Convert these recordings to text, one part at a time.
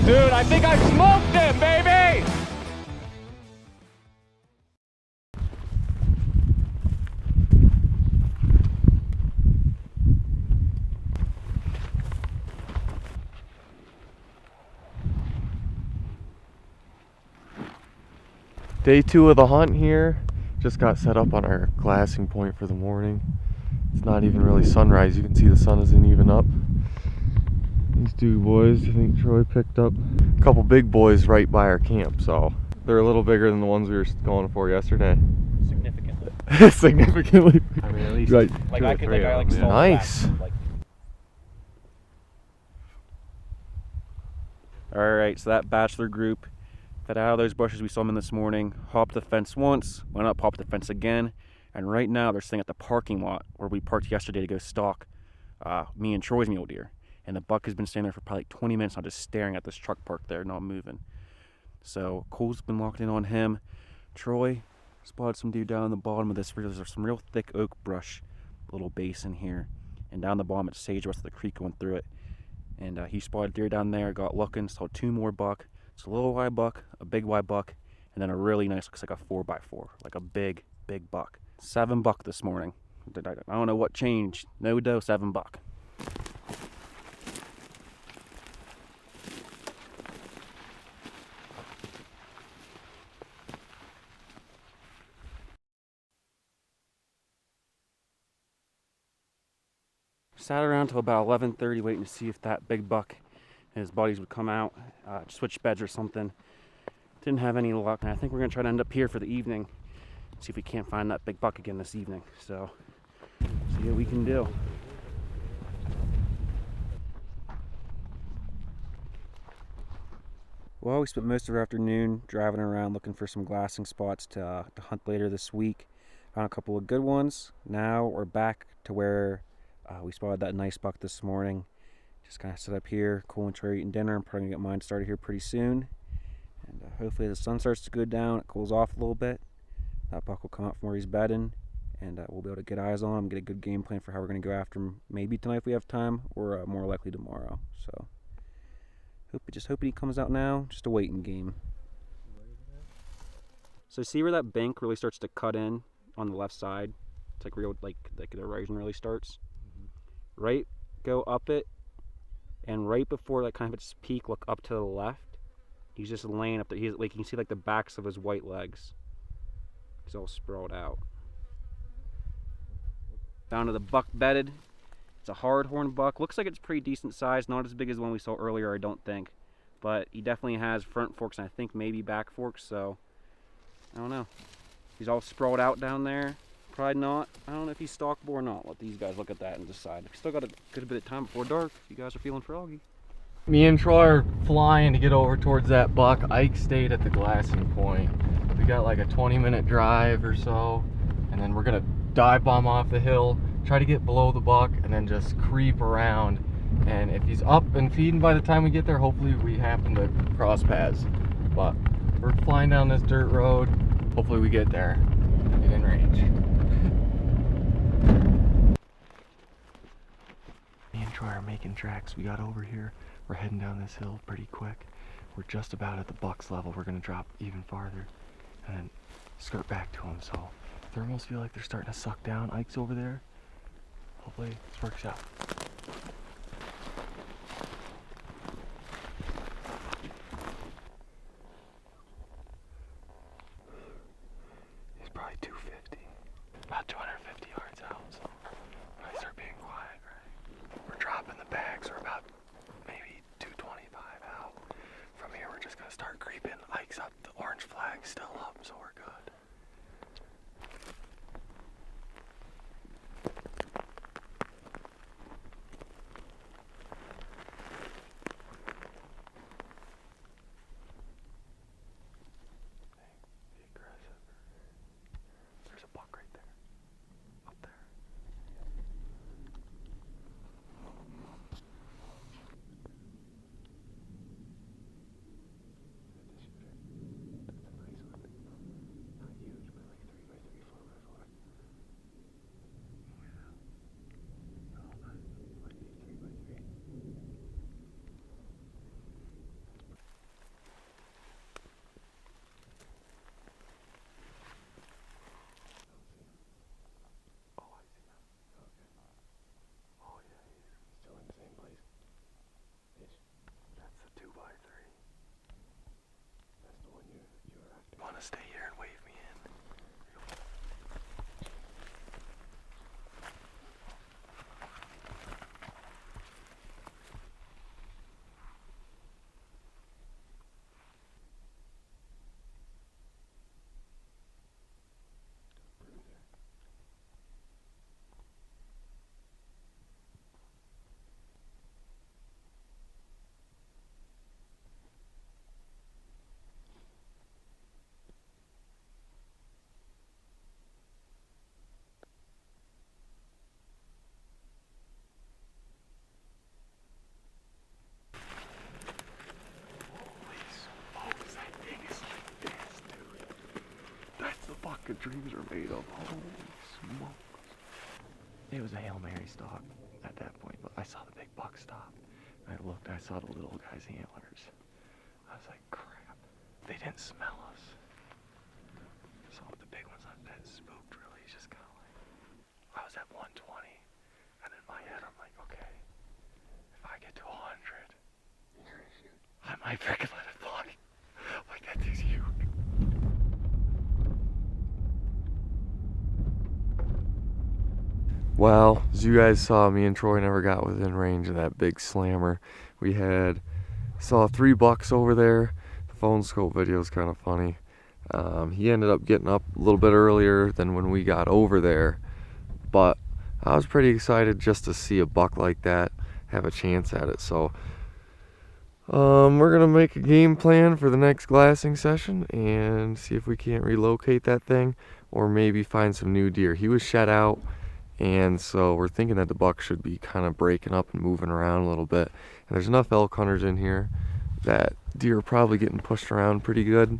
Dude, I think I smoked him, baby! Day 2 of the hunt here. Just got set up on our glassing point for the morning. It's not even really sunrise. You can see the sun isn't even up. These two boys, I think Troy picked up a couple big boys right by our camp, so they're a little bigger than the ones we were going for yesterday. Significantly. Significantly. I mean, at least right. like I could, like I like saw nice. Like. All right, so that bachelor group got out of those bushes. We saw them in this morning. Hopped the fence once, went up, hopped the fence again, and right now they're sitting at the parking lot where we parked yesterday to go stalk me and Troy's mule deer. And the buck has been standing there for probably like 20 minutes now, just staring at this truck parked there, not moving. So Cole's been locked in on him. Troy spotted some deer down the bottom of this. There's some real thick oak brush, little basin here, and down the bottom it's sage west of the creek going through it. And he spotted deer down there, got looking, saw 2 more buck. It's a little white buck, a big white buck, and then a really nice, looks like a 4x4, like a big buck. 7 buck this morning. I don't know what changed. No doe, 7 buck. Sat around till about 11:30 waiting to see if that big buck and his buddies would come out, switch beds or something. Didn't have any luck, and I think we're gonna try to end up here for the evening. See if we can't find that big buck again this evening. So, see what we can do. Well, we spent most of our afternoon driving around looking for some glassing spots to hunt later this week. Found a couple of good ones. Now we're back to where we spotted that nice buck this morning. Just kind of set up here, Cole and Troy eating dinner. I'm probably gonna get mine started here pretty soon. And hopefully the sun starts to go down, it cools off a little bit. That buck will come up from where he's bedding, and we'll be able to get eyes on him, get a good game plan for how we're gonna go after him. Maybe tonight if we have time, or more likely tomorrow. So, just hoping he comes out now. Just a waiting game. So see where that bank really starts to cut in on the left side? It's like real, like the erosion really starts. Right, go up it, and right before that kind of its peak, look up to the left. He's just laying up there. He's like, you can see like the backs of his white legs. He's all sprawled out. Down to the buck bedded. It's a hard horn buck. Looks like it's pretty decent size. Not as big as the one we saw earlier, I don't think. But he definitely has front forks and I think maybe back forks. So I don't know. He's all sprawled out down there. Probably not. I don't know if he's stalkable or not. Let these guys look at that and decide. We've still got a good bit of time before dark if you guys are feeling froggy. Me and Troy are flying to get over towards that buck. Ike stayed at the glassing point. We got like a 20-minute drive or so, and then we're gonna dive bomb off the hill, try to get below the buck, and then just creep around. And if he's up and feeding by the time we get there, hopefully we happen to cross paths. But we're flying down this dirt road. Hopefully we get there and get in range. Me and Troy are making tracks. We got over here. We're heading down this hill pretty quick. We're just about at the buck's level. We're gonna drop even farther and then skirt back to him. So thermals feel like they're starting to suck down. Ike's over there. Hopefully this works out. He's probably 250, about 250 yards out. So I start being quiet, right? We're dropping the bags. We're about maybe 225 out. From here, we're just gonna start creeping. Ike's up. The orange flag's still up, so we're good. dreams are made of. Holy smoke. It was a Hail Mary stalk at that point, but I saw the big buck stop. I looked, I saw the little guy's antlers. I was like, crap. They didn't smell us. So the big ones that spooked really. He's just kind of like, I was at 120. And in my head, I'm like, okay, if I get to 100, I might freaking let it fly. Like, that thing's huge. Well, as you guys saw, me and Troy never got within range of that big slammer. We saw 3 bucks over there. The phone scope video is kind of funny. He ended up getting up a little bit earlier than when we got over there, but I was pretty excited just to see a buck like that have a chance at it. So we're gonna make a game plan for the next glassing session and see if we can't relocate that thing or maybe find some new deer. He was shed out, and so we're thinking that the buck should be kind of breaking up and moving around a little bit. And there's enough elk hunters in here that deer are probably getting pushed around pretty good.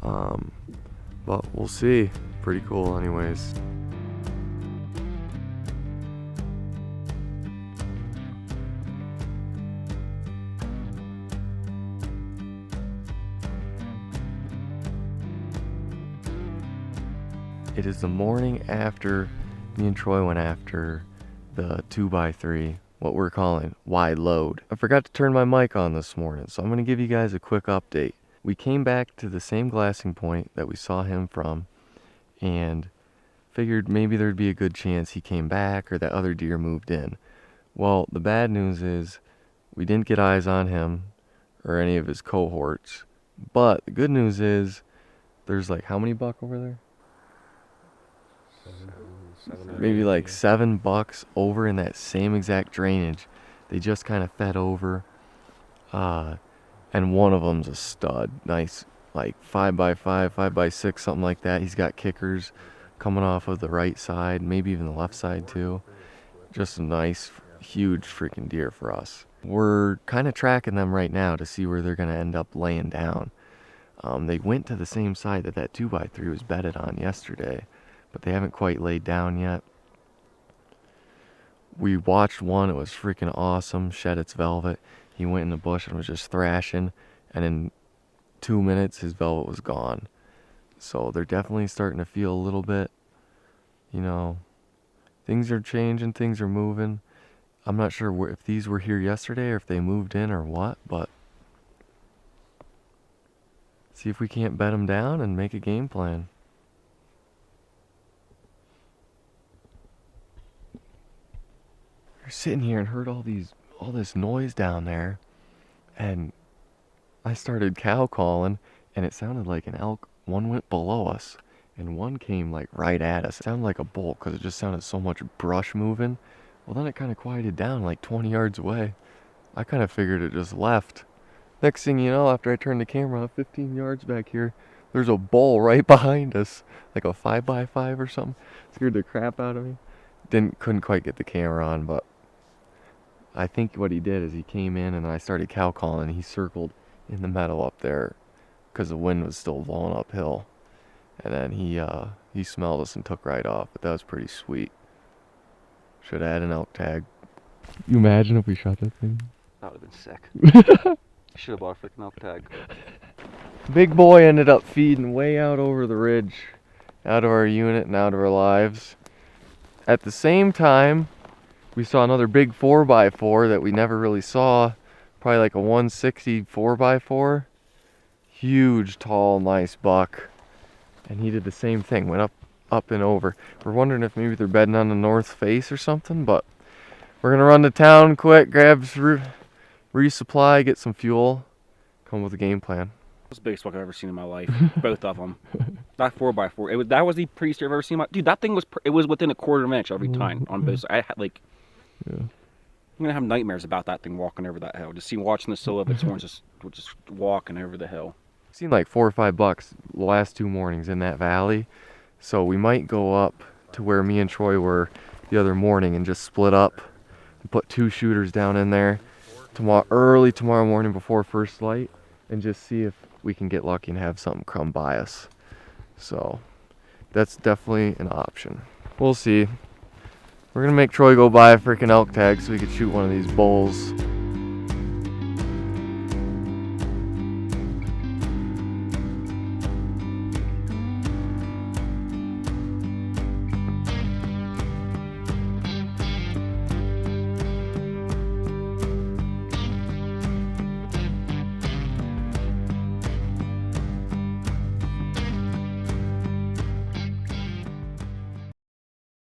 But we'll see. Pretty cool anyways. It is the morning after me and Troy went after the 2x3, what we're calling wide load. I forgot to turn my mic on this morning, so I'm going to give you guys a quick update. We came back to the same glassing point that we saw him from and figured maybe there'd be a good chance he came back or that other deer moved in. Well, the bad news is we didn't get eyes on him or any of his cohorts. But the good news is there's like how many buck over there? Maybe like 7 bucks over in that same exact drainage. They just kind of fed over. And one of them's a stud. Nice, like 5x5, 5x6, something like that. He's got kickers coming off of the right side, maybe even the left side too. Just a nice, huge freaking deer for us. We're kind of tracking them right now to see where they're going to end up laying down. They went to the same side that 2x3 was bedded on yesterday, but they haven't quite laid down yet. We watched one, it was freaking awesome, shed its velvet. He went in the bush and was just thrashing, and in 2 minutes his velvet was gone. So they're definitely starting to feel a little bit, you know, things are changing, things are moving. I'm not sure if these were here yesterday or if they moved in or what, but see if we can't bed them down and make a game plan. We're sitting here and heard all this noise down there, and I started cow calling, and it sounded like an elk. One went below us, and one came like right at us. It sounded like a bolt because it just sounded so much brush moving. Well, then it kind of quieted down like 20 yards away. I kind of figured it just left. Next thing you know, after I turned the camera off 15 yards back here, there's a bull right behind us, like a 5x5 or something. Scared the crap out of me. Couldn't quite get the camera on, but I think what he did is he came in and I started cow calling. He circled in the meadow up there because the wind was still blowing uphill, and then he smelled us and took right off. But that was pretty sweet. Should add an elk tag. You imagine if we shot that thing? That would have been sick. Should have bought a freaking elk tag. Big boy ended up feeding way out over the ridge, out of our unit and out of our lives. At the same time, we saw another big 4x4 that we never really saw. Probably like a 160 4x4. Huge, tall, nice buck. And he did the same thing, went up and over. We're wondering if maybe they're bedding on the north face or something, but we're gonna run to town quick, grab resupply, get some fuel, come with a game plan. That's the biggest buck I've ever seen in my life. Both of them. That 4x4. That was the prettiest deer I've ever seen. Dude, that thing was within a quarter of an inch every time on both sides. I had like, yeah. I'm gonna have nightmares about that thing walking over that hill. Just watching the silhouette of its horns just walking over the hill. I've seen like 4 or 5 bucks the last 2 mornings in that valley, so we might go up to where me and Troy were the other morning and just split up and put 2 shooters down in there early tomorrow morning before first light and just see if we can get lucky and have something come by us. So that's definitely an option. We'll see. We're gonna make Troy go buy a freaking elk tag so we could shoot one of these bulls.